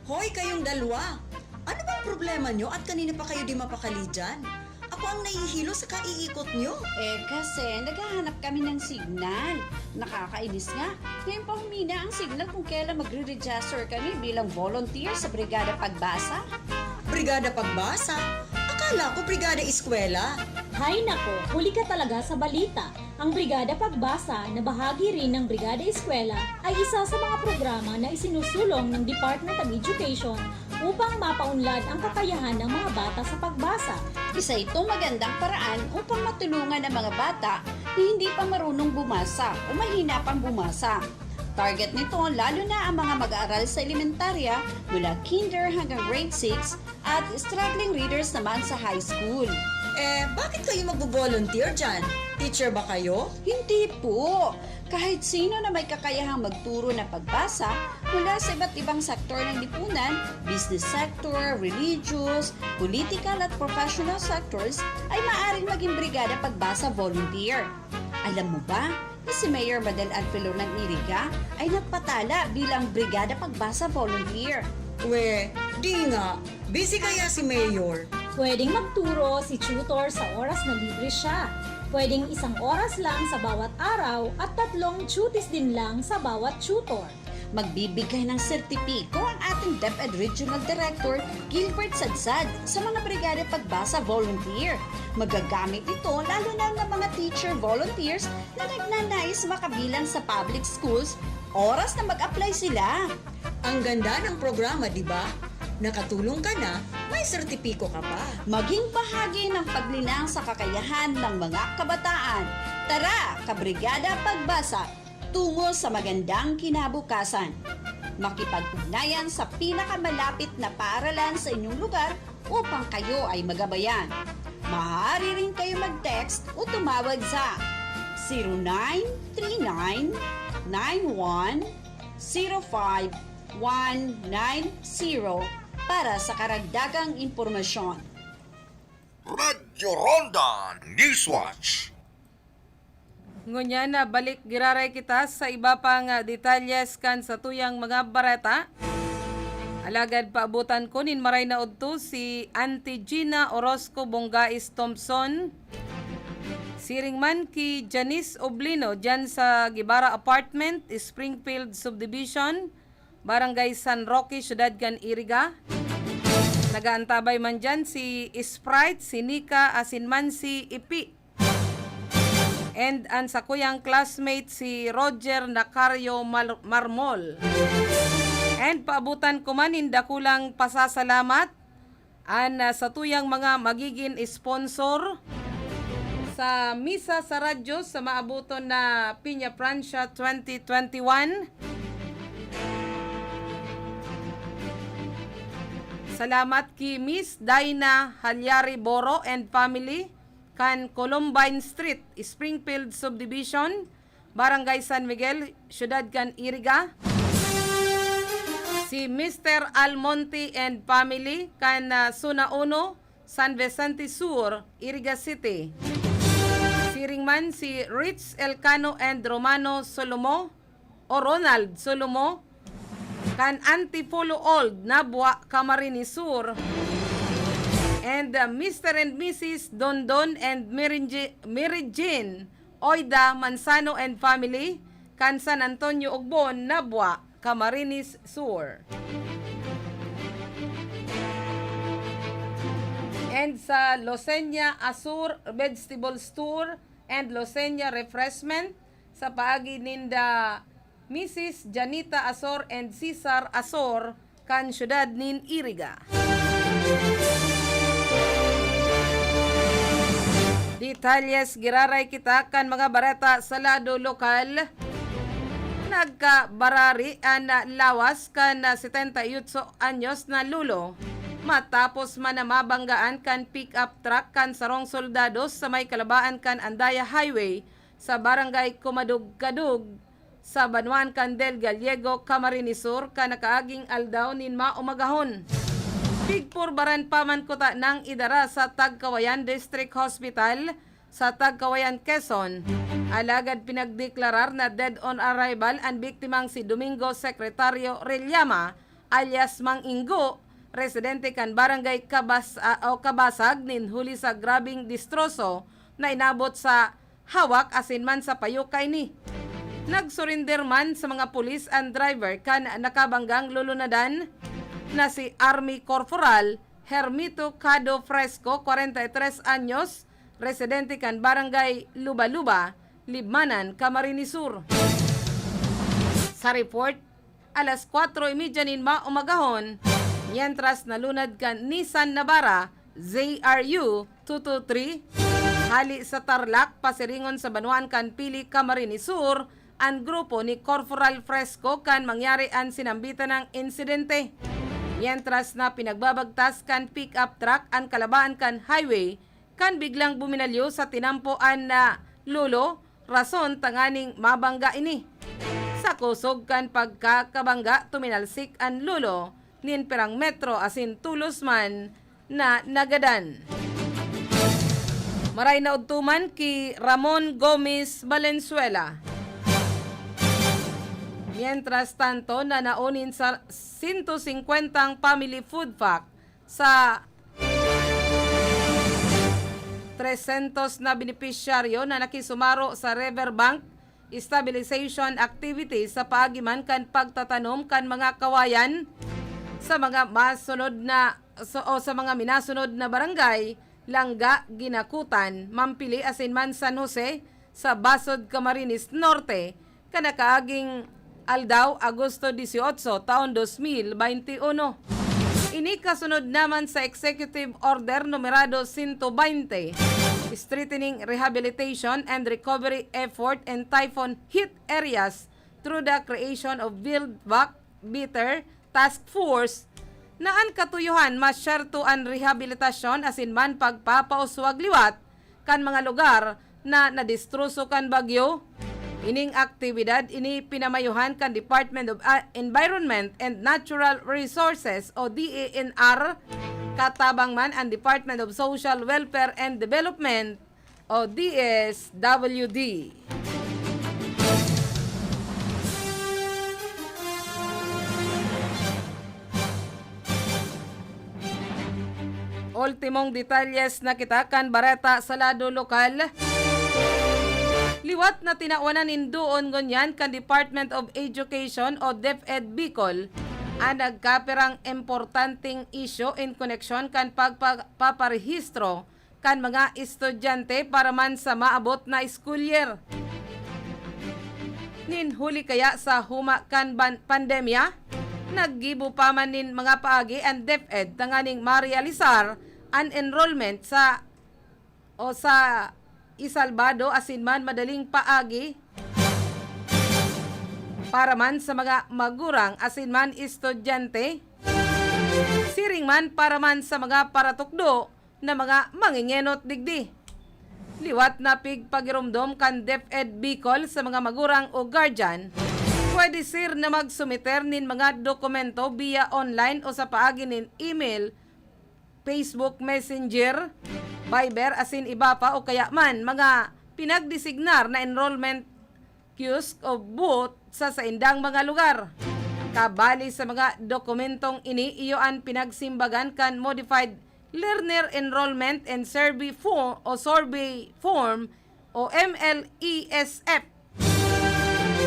Hoy, kayong dalawa! Ano bang problema nyo at kanina pa kayo di mapakali dyan? Ako ang nahihilo sa kaiikot nyo. Kasi naghahanap kami ng signal. Nakakainis nga. Ngayon pa humina ang signal kung kailan magre-register kami bilang volunteer sa Brigada Pagbasa. Brigada Pagbasa? Akala ko Brigada Eskwela. Hay nako, huli ka talaga sa balita. Ang Brigada Pagbasa na bahagi rin ng Brigada Eskwela ay isa sa mga programa na isinusulong ng Department of Education upang mapaunlad ang kakayahan ng mga bata sa pagbasa. Isa itong magandang paraan upang matulungan ang mga bata na hindi pa marunong bumasa o mahina pang bumasa. Target nito lalo na ang mga mag-aaral sa elementarya mula kinder hanggang grade 6 at struggling readers naman sa high school. Bakit kayo magbo-volunteer dyan? Teacher ba kayo? Hindi po. Kahit sino na may kakayahang magturo na pagbasa mula sa iba't ibang sektor ng lipunan, business sector, religious, political at professional sectors ay maaaring maging brigada pagbasa volunteer. Alam mo ba na si Mayor Madel Alfilor ng Iriga ay nagpatala bilang brigada pagbasa volunteer? We, di nga. Busy kaya si Mayor? Pwedeng magturo si tutor sa oras na libre siya. Pwedeng 1 oras lang sa bawat araw at 3 duties din lang sa bawat tutor. Magbibigay ng sertipiko ang ating DepEd Regional Director Gilbert Sadsad sa mga brigada pagbasa volunteer. Magagamit ito lalo na ng mga teacher volunteers na nagnanais makabilang sa public schools oras na mag-apply sila. Ang ganda ng programa, di ba? Nakatulong ka na, may sertipiko ka pa. Maging bahagi ng paglinang sa kakayahan ng mga kabataan. Tara, kabrigada pagbasa, tungo sa magandang kinabukasan. Makipag-ugnayan sa pinakamalapit na paaralan sa inyong lugar upang kayo ay magabayan. Maaari rin kayo mag-text o tumawag sa 0939-9105-190 para sa karagdagang impormasyon. Radyo Ronda Newswatch. Ngunya na balik giraray kita sa iba pang detalyes kan sa tuyang mga bareta. Alagad paabutan ko nin maray na udto si Auntie Gina Orozco Bongais Thompson. Siring man ki Janice Oblino dyan sa Gibara Apartment, Springfield Subdivision, Barangay San Roque, Syudad Gan Iriga. Nagaantabay man dyan si Sprite, si Nika, asin man si Ipi. And ang sa kuyang classmate si Roger Nacario Marmol. And paabutan ko man dakulang pasasalamat sa tuyang mga magiging sponsor sa Misa sa Radyo sa maabuton na Piña Francia 2021. Salamat ki Miss Daina Halyari Boro and family kan Columbine Street, Springfield Subdivision, Barangay San Miguel, Syudad Gan Iriga. Si Mr. Almonte and family kan Suna Uno, San Vicente Sur, Iriga City. Siringman si Rich Elcano and Romano Solomo o Ronald Solomo kan Antipolo Old, Nabwa, Camarines Sur. And Mr. and Mrs. Dondon and Mary Jean Oida Manzano and family kan San Antonio Ogbon, Nabwa, Camarines Sur. And sa Losenya Azur Vegetable Store and Losenya Refreshment sa paagi ninda Mrs. Janita Azor and Cesar Azor kan Syudad nin Iriga. Detalyes giraray kita kan mga barata sa lado lokal. Nagkabarari na lawas kan 78 anyos na lulo matapos manamabanggaan kan pick-up truck kan sarong soldados sa may kalabaan kan Andaya Highway sa barangay Kumadug-Kadug sa Banuan kan Del Gallego, Camarines Sur kan nakaaging aldaw nin maumagahon. Pigpurbaran pa man kuta ng idara sa Tagkawayan District Hospital sa Tagkawayan, Quezon. Alagad pinagdeklarar na dead on arrival ang biktimang si Domingo Secretario Relyama alias Mang Ingo, residente kan Barangay Kabasag nin huli sa grabing distroso na inabot sa hawak asin man sa payukay ni. Nagsurinder man sa mga pulis ang driver kan nakabanggang lulunadan na si Army Corporal Hermito Cado Fresco, 43 anyos, residente kan Barangay Luba-Luba, Libmanan, Camarines Sur. Sa report, alas 4:30 nin maumagahon, mientras nalunad kan Nissan Navara ZRU 223 hali sa Tarlac, pasiringon sa Banuan kan Pili, Camarines Sur, ang grupo ni Corporal Fresco kan mangyari ang sinambitan ng insidente. Mientras na pinagbabagtas kan pick-up truck ang kalabaan kan highway, kan biglang buminalyo sa tinampoan na lulo rason tanganing mabangga ini. Sa kusog kan pagkakabangga tuminalsik ang lulo nin perang metro asin tulos man na nagadan. Maray na udtuman ki Ramon Gomez Valenzuela. Mientras tanto, nanaunin sa 150 family food pack sa 300 na benepisyaryo na nakisumaro sa Riverbank Stabilization Activities sa paagiman kan pagtatanom kan mga kawayan sa mga masunod na sa mga minasunod na barangay, Langga, Ginakutan, Mampili, Asinman, San Jose sa Basod, Camarines Norte kanakaaging Aldaw, Agosto 18, taon 2021. Ini kasunod naman sa Executive Order numerado 120, strengthening rehabilitation and recovery effort in typhoon hit areas through the creation of Build Back Better Task Force na ang katuyuhan masyerto ang rehabilitasyon asinman pagpapauswag liwat kan mga lugar na nadistruso kan bagyo. Ining aktibidad ini pinamayuhan kan Department of Environment and Natural Resources o DENR, katabang man ang Department of Social Welfare and Development o DSWD. Ultimong detalyes na kita kan bareta sa lado lokal. Liwat na tinawanan nindoon ngunyan kan Department of Education o DepEd Bicol ang nagkaperang importanteng issue in connection kan pagpaparehistro kan mga estudyante para man sa maabot na school year. Ninhuli kaya sa huma kan pandemya, naggibo pa man nin mga paagi ang DepEd tanganing marealisar ang enrollment sa isalbado asinman madaling paagi para man sa mga magurang asinman estudyante, siring man para man sa mga paratukdo na mga mangingenot digdi. Liwat na pigpagirumdom kan DepEd Bicol sa mga magurang o guardian, pwede sir na magsumiter nin mga dokumento via online o sa paagi nin email, Facebook Messenger, Viber asin iba pa o kaya man mga pinagdesignar na enrollment kiosk o booth sa indang mga lugar. Kabali sa mga dokumentong ini, iyo ang pinagsimbagan kan Modified Learner Enrollment and Survey Form o MLESF.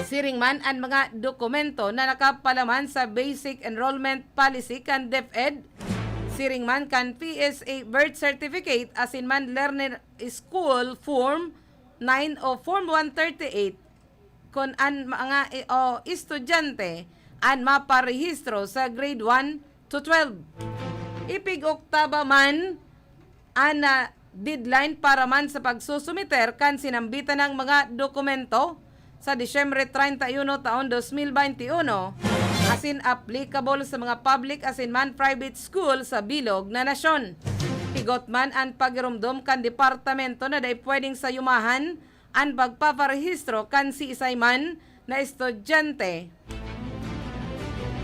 Siring man ang mga dokumento na nakapalaman sa Basic Enrollment Policy kan DepEd, siring man kan PSA Birth Certificate asin man Learner School Form 9 o Form 138 kung ang mga estudyante ang maparehistro sa grade 1 to 12. Ipig Oktaba man ang deadline para man sa pagsusumiter kan sinambitan ng mga dokumento sa Disyembre 31 taon 2021. Asin applicable sa mga public asin man private school sa bilog na nasyon. Higot man ang pagirumdom kan departamento na day pwedeng sayumahan ang pagpaparehistro kan si isay man na estudyante.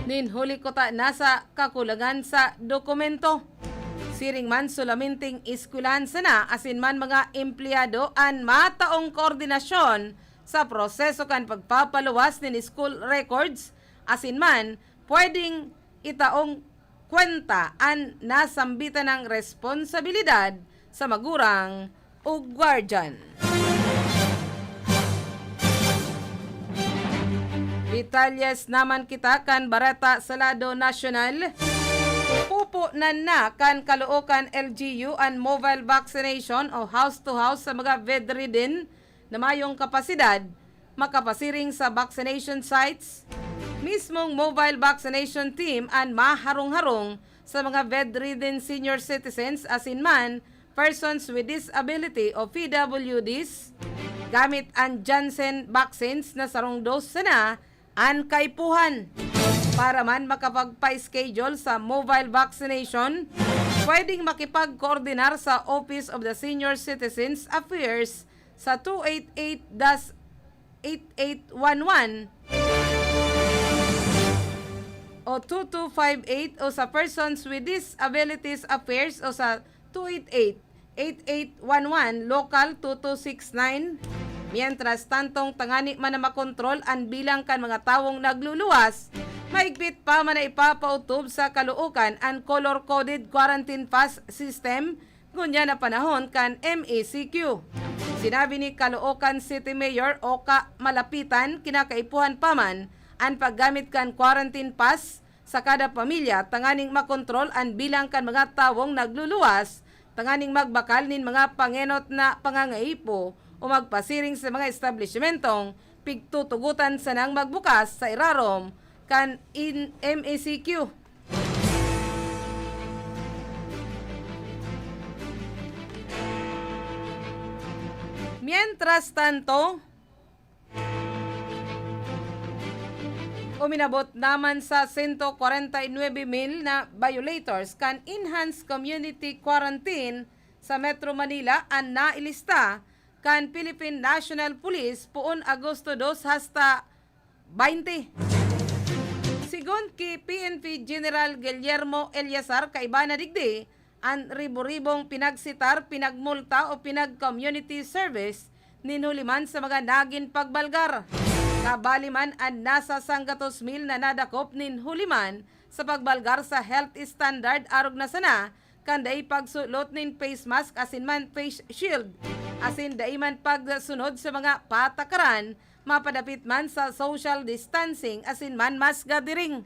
Ninhuli ko ta nasa kakulangan sa dokumento. Siring man sulaminting eskwelahan sana asin man mga empleyado ang mataong koordinasyon sa proseso kan pagpapaluwas ni school records asin man pwedeng itaong kwenta ang nasambitan ng responsibilidad sa magurang o guardian. Detalyes naman kita kan barata sa lado nasyonal. Pupo na kan kaluokan LGU ang mobile vaccination o house to house sa mga bedridden na mayong kapasidad makapasiring sa vaccination sites. Mismong mobile vaccination team ang maharong-harong sa mga bedridden senior citizens asin man persons with disability o PWDs gamit ang Janssen vaccines na sarong dose na ang kaipuhan. Para man makapagpa-schedule sa mobile vaccination, pwedeng makipag-coordinar sa Office of the Senior Citizens Affairs sa 288-8811 o 2258 o sa Persons with Disabilities Affairs o sa 288-8811 Local 2269. Mientras tantong tangani man na makontrol ang bilang kan mga tawong nagluluwas, maigpit pa man na ipapautob sa kaluukan ang color-coded quarantine pass system ngunya na panahon kan MECQ. Sinabi ni Caloocan City Mayor Oka Malapitan, kinakaipuhan pa man ang paggamit kan quarantine pass sa kada pamilya tanganing makontrol ang bilang kan mga tawong nagluluwas, tanganing magbakal nin mga pangenot na pangangaipo o magpasiring sa mga establishmentong pigtutugutan sa nang magbukas sa irarom kan in MECQ. Mientras tanto, uminabot naman sa 149,000 na violators kan enhanced community quarantine sa Metro Manila ang nailista kan Philippine National Police puon Agosto 2 hasta 20. Sigon ki PNP General Guillermo Eliazar kaiba na digdi, ang ribo-ribong pinagsitar, pinagmulta o pinag-community service ninuliman sa mga nagin pagbalgar. Kabaliman ang nasa 100,000 na nadakop nin huliman sa pagbalgar sa health standard arog na sana kanday pagsulot nin face mask asin man face shield asin daiman pagsunod sa mga patakaran mapadapit man sa social distancing asin man mass gathering.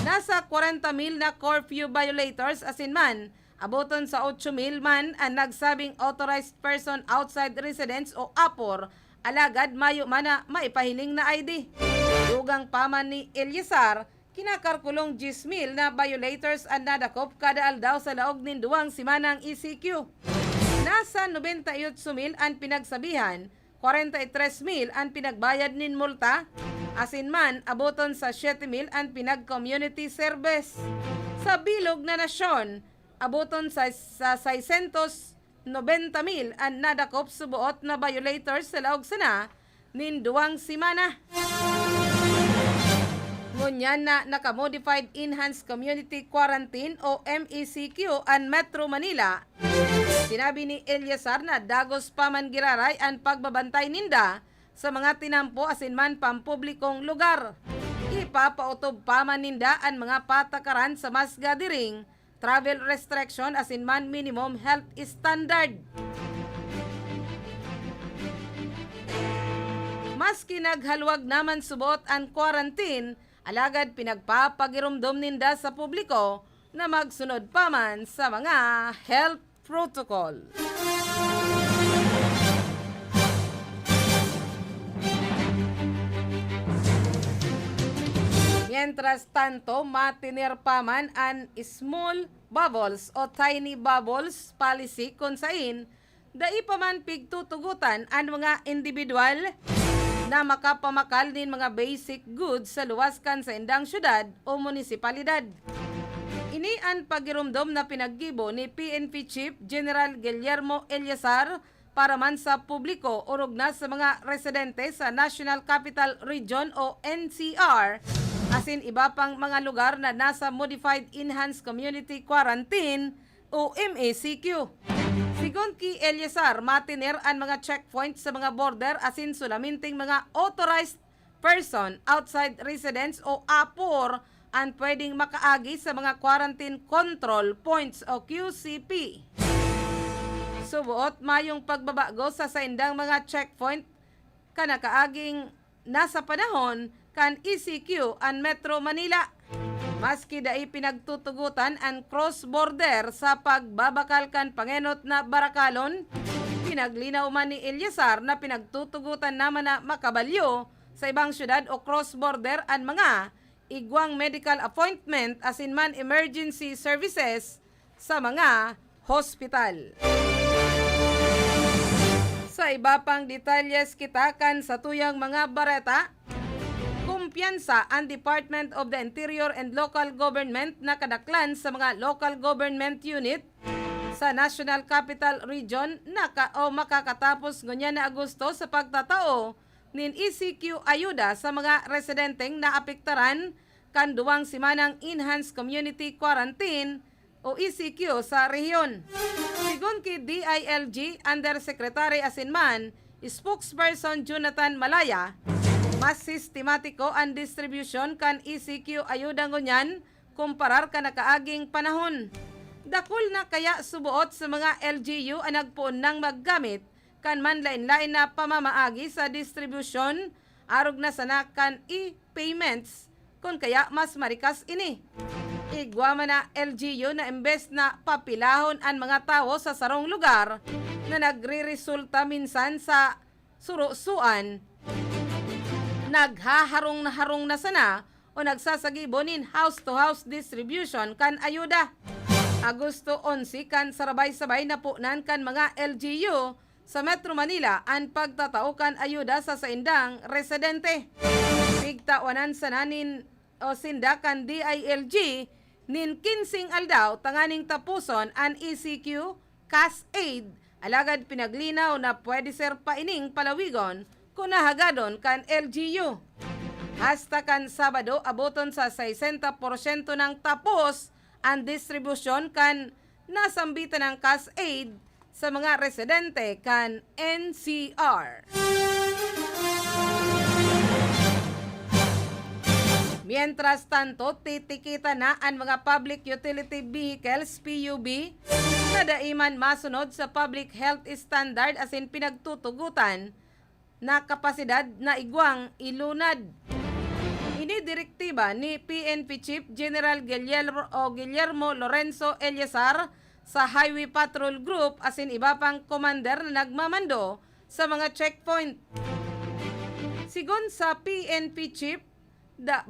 Nasa 40,000 na curfew violators asin man aboton sa 8,000 man ang nagsabing authorized person outside residence o APOR alagad mayo man na maipahiling na ID. Dugang paman ni Eliazar, kinakarkulong 10,000 na violators ang nadakop kada aldaw sa laog nin duwang simanang ECQ. Nasa 98,000 ang pinagsabihan, 43,000 ang pinagbayad nin multa, asin man aboton sa 7,000 ang pinag-community service. Sa bilog na nasyon, aboton sa 690,000 ang nadakop subuot na violators sa laog sana nin duwang simana. Ngunyan na naka-modified enhanced community quarantine o MECQ ang Metro Manila. Sinabi ni Eliazar na dagos pa man giraray ang pagbabantay ninda sa mga tinampo asin man pampublikong lugar. Ipapautob pa man ninda ang mga patakaran sa mass gathering, travel restriction asin man minimum health standard. Maski naghalwag naman subot ang quarantine, alagad pinagpapagirumdom ninda sa publiko na magsunod pa man sa mga health protocol. Mientras tanto, matinir pa man ang small bubbles o tiny bubbles policy kung sain, dai pa man pigtutugutan ang mga individual na makapamakal din mga basic goods sa luwaskan sa indang syudad o munisipalidad. Ini ang pagirumdom na pinaggibo ni PNP Chief General Guillermo Eliazar para man sa publiko urog na sa mga residente sa National Capital Region o NCR asin iba pang mga lugar na nasa Modified Enhanced Community Quarantine o MECQ. Sigon ki Eliazar, matinir ang mga checkpoints sa mga border asin sulaminting mga authorized person outside residence o APOR ang pwedeng makaagi sa mga quarantine control points o QCP. Subuot mayong pagbabago sa saindang mga checkpoint kanakaaging nasa panahon kan ECQ ang Metro Manila. Maski dai pinagtutugutan ang cross-border sa pagbabakal kan pangenot na barakalon, pinaglinaw man ni Eliazar na pinagtutugutan naman na makabalyo sa ibang syudad o cross-border ang mga igwang medical appointment asin man emergency services sa mga hospital. Sa iba pang detalyes kita kan sa tuyang mga bareta, kumpiyansa ang Department of the Interior and Local Government na kadaklan sa mga local government unit sa National Capital Region makakatapos ngunyan na Agosto sa pagtatao nin ECQ ayuda sa mga residenteng naapektaran kan duwang simanang Enhanced Community Quarantine o ECQ sa rehiyon. Sigon ki DILG Undersecretary asinman spokesperson Jonathan Malaya, mas sistematiko ang distribution kan ECQ ayuda ngunyan kumparar ka nakaaging panahon. Dakol na kaya subuot sa mga LGU ang nagpuon ng maggamit kan manlain-lain na pamamaagi sa distribution arog na sana kan e-payments kung kaya mas marikas ini. Igwa man na LGU na imbes na papilahon ang mga tao sa sarong lugar na nagre-resulta minsan sa surusuan, naghaharong na sana o nagsasagibonin house-to-house distribution kan ayuda. Agosto 11 kan sarabay-sabay na punan kan mga LGU sa Metro Manila ang pagtatao kan ayuda sa saindang residente. Pigtawanan sa nanin o sinda kan DILG nin 15 aldaw tanganing tapuson ang ECQ Cash Aid alagad pinaglinaw na pwede ser paining palawigon kung nahagadon kan LGU. Hasta kan Sabado aboton sa 60% ng tapos ang distribusyon kan nasambitan ng cash aid sa mga residente kan NCR. Mientras tanto, titikita na ang mga public utility vehicles PUV na daiman masunod sa public health standard asin pinagtutugutan na kapasidad na igwang ilunad. Inidirektiba ni PNP Chief General Guillermo Lorenzo Eliazar sa Highway Patrol Group asin iba pang commander na nagmamando sa mga checkpoint. Sigon sa PNP Chief,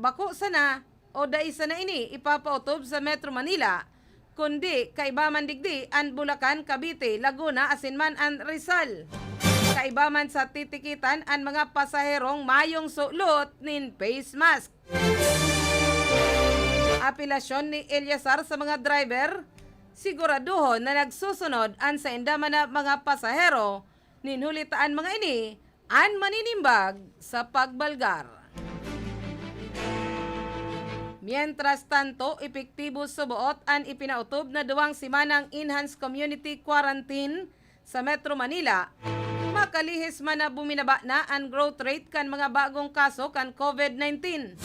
bako sana o daisa na ini ipapautob sa Metro Manila kundi kaiba man digdi ang Bulacan, Cavite, Laguna asin man ang Rizal. Kaiba man sa titikitan ang mga pasaherong mayong sulot nin face mask. Apelasyon ni Eliazar sa mga driver, siguraduhon na nagsusunod ang sa indaman na mga pasahero nin hulitaan mga ini ang maninimbag sa pagbalgar. Mientras tanto, epektibo subuot ang ipinautob na duwang simanang Enhanced Community Quarantine sa Metro Manila. Makalihis man na buminaba na ang growth rate kan mga bagong kaso kan COVID-19.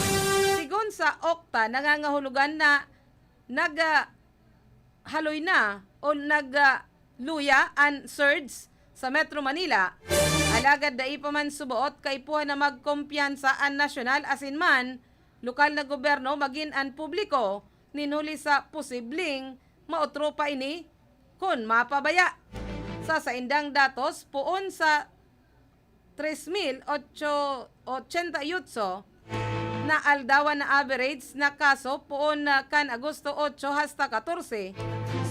Sigon sa Okta, nangangahulugan na naghaloy na o nagluya ang surge sa Metro Manila. Alagad dai pa man subuot kay puha na magkumpiyansa ang nasyonal asin man lokal na gobyerno maging ang publiko ninuli sa posibleng mautro pa ini kun mapabaya. Sa saindang datos, puon sa 3,888 na aldawan na average na kaso puon na kan Agosto 8 hasta 14.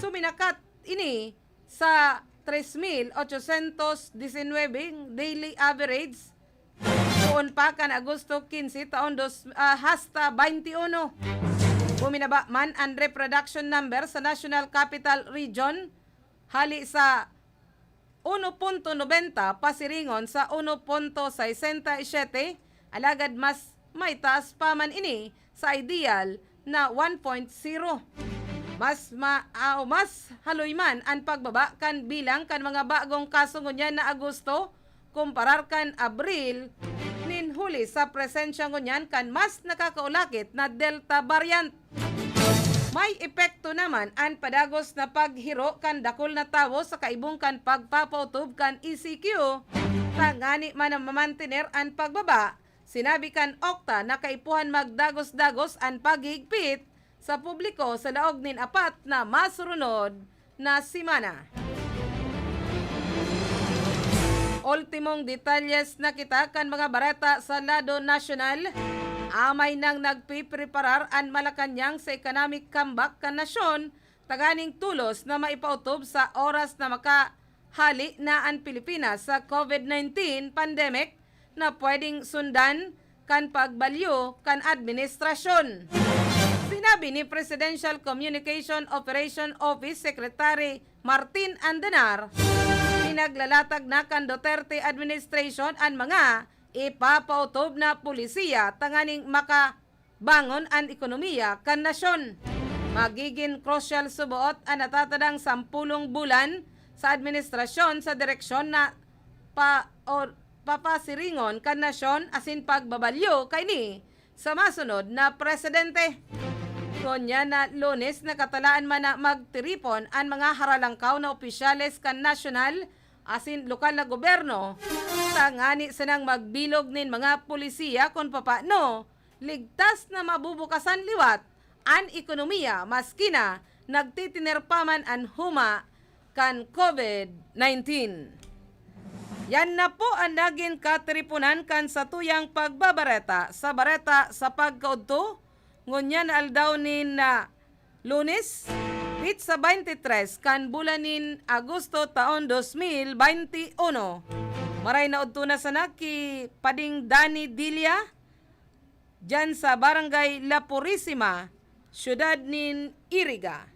Suminakat ini sa 3,819 daily average puon pa kan Agosto 15 taon hasta 21. Buminaba man ang reproduction number sa National Capital Region hali sa 1.90 pasiringon sa 1.67 alagad mas may taas pa man ini sa ideal na 1.0. Mas haloy man ang pagbaba kan bilang kan mga bagong kaso ngunyan na Agosto kumparar kan Abril nin huli sa presensya ngunyan kan mas nakakaulakit na Delta variant. May epekto naman ang padagos na paghiro kan dakol na tawo sa kaibong kan pagpapautob kan ECQ. Tangani man ang mamantiner ang pagbaba, sinabi kan Okta na kaipuhan magdagos-dagos ang paghigpit sa publiko sa laog nin apat na masurunod na simana. Ultimong detalyes na kita kan mga bareta sa lado nasyonal. Amay nang nagpipreparar ang Malacanang sa economic comeback kan nasyon, taganing tulos na maipautob sa oras na makahali na ang Pilipinas sa COVID-19 pandemic na pwedeng sundan kan pagbalyo kan administrasyon. Si Sinabi ni Presidential Communication Operation Office Secretary Martin Andanar, pinaglalatag na kan Duterte administration ang mga ipapautob na pulisiya tanganing makabangon ang ekonomiya kan nasyon. Magiging crucial subuot ang natatadang 10 bulan sa administrasyon sa direksyon na papasiringon kan nasyon asin pagbabalyo kay ni sa masunod na presidente. Konya na Lunes nakatalaan man na magtiripon ang mga haralangkaw na opisyales kan nasyonal asin lokal na gobyerno tangani sanang magbilog nin mga pulisiya kung papano ligtas na mabubukasan liwat an ekonomiya maski na nagtitinerpaman an huma kan COVID-19. Yan na po ang naging katripunan kan sa tuyang pagbabareta sa pagkaudto ngunyan aldaw nin na Lunes sa 23 kan bulanin Agosto taon 2021. Maray na udto na sana ki Pading Dani Dilia dyan sa Barangay La Purisima, Syudad nin Iriga.